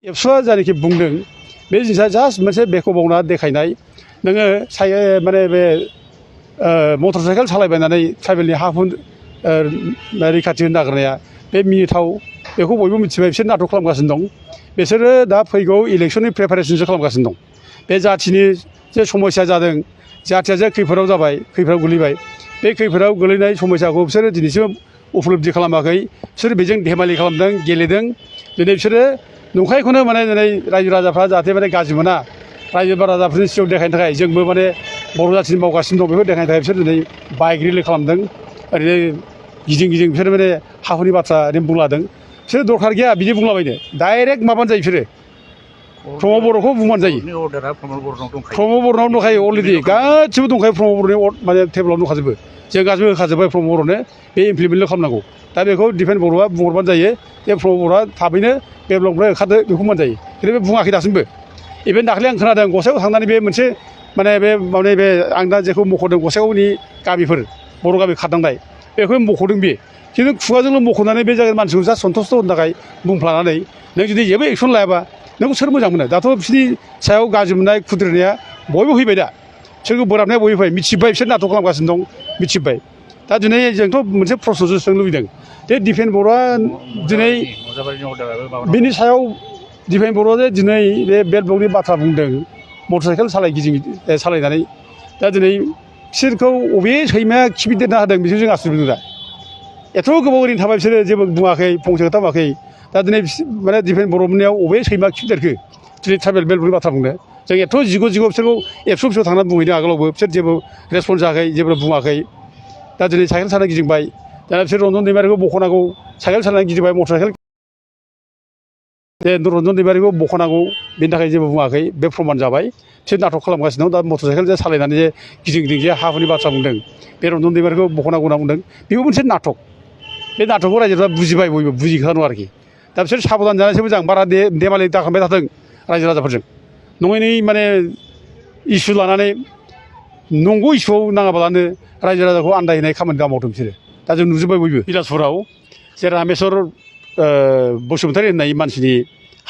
एबसुआ जायनाखि बुंदों बे जिनिसा जास्ट मोनसे बेखौ बावना देखायनाय नोङो माने बे मटर साइकेल सालायबायनानै ट्राइबेलनि हा हु रैखाथि होनो नागिरनाया बे मिनिथाव बेखौ बयबो मिथिबाय बिसोर नाटक खालामगासिनो दं बिसोरो दा फैगौ इलेक्सननि प्रिपारेसनसो खालामगासिनो दं बे जाथिनि जे समस्या जादों जाथिया जे खैफोदाव जाबाय खैफोदाव गोलैबाय बे खैफोदाव गोलैनाय समस्याखौ बिसोरो दिनैसिम उपलब्धि खालामाखै बिसोर बेजों धेमालि खालामदों गेलेदों दिनै बिसोरो नंखायखौनो माने दिनै रायजो राजाफ्रा जाहाथे माने गाज्रि मोना रायजो राजाफोरनि सिगाङाव देखायनो थाखाय जोंबो माने बर' जाथिनि मावगासिनो दं बेखौ देखायनो थाखाय बिसोर दिनै बायग्रिलि खालामदों ओरैनो गिदिं गिदिं बिसोर माने हाहुनि बाथ्रा ओरैनो बुंलादों बिसोर दरखार गैया बिदि बुंलाबायनो डाइरेक्ट माबानो जायो बिसोरो प्रमद बर'खौ बुंबानो जायो प्रमद बर'नाव दंखायो अलरेडि गासिबो दंखायो प्रमद बर'नि माने टेबोलाव दंखाजोबो जों गासिबो होखाजोब्बाय प्रमद बर'नो बे इमप्लिमेन्टल' खालामनांगौ दा बेखौ दिफेन बर'आ बुंहरबानो जायो जे प्रमद बर'आ थाबैनो बे ब्लकनिफ्राय ओंखारदो बेखौ बुंबानो जायो खिन्थु बे बुङाखै दासिमबो इभेन दाखालि आं खोनादों गसाइगाव थांनानै बे मोनसे माने बे आं दा जेखौ मख'दों गसाइगावनि गामिफोर बर' गामि खारनांनाय बेखौ मख'दों बे खिन्थु खुगाजोंल' मख'नानै बे जायगानि मानसिखौ जा सन्थुस्ट होनो थाखाय बुंफ्लानानै नों जुदि जेबो एक्सन लायाबा नोंखौ सोर मोजां मोनो दाथ' बिसोरनि सायाव गाज्रि मोननाय खुद्रिनाया बयबो फैबाय दा बिसोरखौ बोराबनाया बयबो फैबाय मिथिबाय बिसोर नाटक खालामगासिनो दं मिथिबाय दा दिनै जोंथ' मोनसे प्रश्नसो सोंनो लुबैदों जे दिफेन बर'आ दिनै बिनि सायाव दिफेन बर'आ जे दिनै बे बेल ब्लकनि बाथ्रा बुंदों मटर साइकेल सालायनानै दा दिनै बिसोरखौ अबे सैमाया खिफिदेरना होदों बिसोर जों आसुर मोनदों दा एथ' गोबाव ओरैनो थाबाय बिसोरो जेबो बुङाखै फंसे खोथा बुङाखै दा दिनै माने दिफेन बर'मोननियाव अबे सैमा खिफिदेरखो दिनै ट्राइबेल बेल ब्लकनि बाथ्रा बुंनो जों एथ' जिग' बिसोरखौ एबसु थांनानै बुंहैदों आगोलावबो बिसोर जेबो रेसपन्स जायाखै जेबो बुङाखै दा दिनै साइकेल सालायनानै गिदिंबाय दा बिसोर रन्जन दैमारिखौ बख'नांगौ साइकेल सालायनानै गिदिंबाय मटर साइकेल रन्जन दैमारिखौ बख'नांगौ बेनि थाखाय जेबो बुङाखै बे प्रमान जाबाय बिसोर नाटक खालामगासिनो दं दा मटर साइकेल जे सालायनानै जे गिदिं गिदिं जे हा हुनि बाथ्रा बुंदों बे रन्जन दैमारिखौ बख'नांगौ होनना बुंदों बेबो मोनसे नाटक बे नाटकखौ रायजोफ्रा बुजिबाय बयबो बुजिखानांगौ आरोखि दा बिसोर साबधान जानायसो मोजां बारा देमालि दाखांबाय थाथों रायजो राजाफोरजों नङैनि माने इसु लानानै नंगौ इसुआव नाङाबालानो रायजो राजाखौ आन्दायहोनाय खामानि मावदों बिसोरो दा जों नुजोब्बाय बयबो बिलासपुराव जे रामेश्वर बसुमतारी होननाय मानसिनि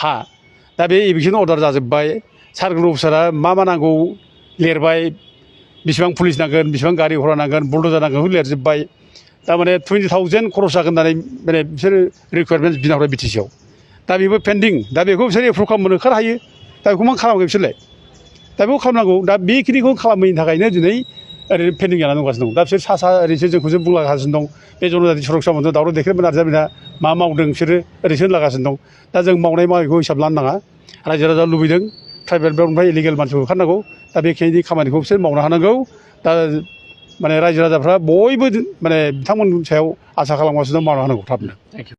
हा दा बे इभिकसन अर्डार जाजोब्बाय सार्कोल अफिसारा मा नांगौ लिरबाय बेसेबां पुलिस नांगोन बेसेबां गारि घरा नांगोन बुलडजार नांगोन बेखौ लिरजोब्बाय थारमाने 20,000 खरस जागोन होननानै माने बिसोरो रिकुवारमेन्ट बिना हरबाय बिटिसिआव दा बेबो पेन्डिं दा बेखौ बिसोर एप्रुभ खालामनो ओंखारहायो दा बेखौ मा खालामाखै बिसोरलाय दा बेखौ खालामनांगौ दा बेखिनिखौ खालामैनि थाखायनो दिनै ओरैनो पेन्डिं जानानै दंगासिनो दं दा बिसोर सा ओरैसो जोंखौसो बुंलागासिनो दं बे जनजाति सुरक्षा मन्थ्रि दावराव देख्रेब नार्जारिना मा मावदों बिसोरो ओरैसो होनलागासिनो दं दा जों मावनाय मावैखौ हिसाब लानो नाङा रायजो राजा लुबैदों ट्राइबेल बेल्टनिफ्राय इलिगेल मानसिखौ होखारनांगौ दा बेखिनि खामानिखौ बिसोर मावनो हानांगौ दा माने रायजो राजाफ्रा बयबो माने बिथांमोननि सायाव आसा खालामगासिनो दं मावनो हानांगौ थाबनो।